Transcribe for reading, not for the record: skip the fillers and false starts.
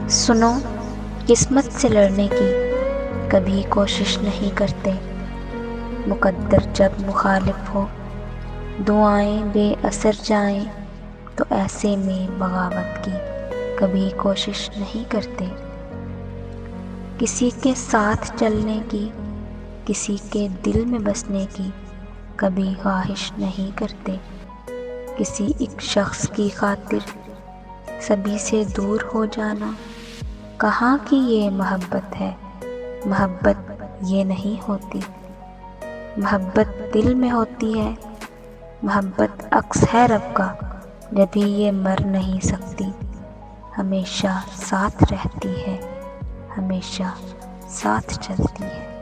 سنو، قسمت سے لڑنے کی کبھی کوشش نہیں کرتے، مقدر جب مخالف ہو، دعائیں بے اثر جائیں تو ایسے میں بغاوت کی کبھی کوشش نہیں کرتے۔ کسی کے ساتھ چلنے کی، کسی کے دل میں بسنے کی کبھی خواہش نہیں کرتے۔ کسی ایک شخص کی خاطر سبھی سے دور ہو جانا کہاں کی یہ محبت ہے؟ محبت یہ نہیں ہوتی، محبت دل میں ہوتی ہے۔ محبت عکس ہے رب کا، جبھی یہ مر نہیں سکتی، ہمیشہ ساتھ رہتی ہے، ہمیشہ ساتھ چلتی ہے۔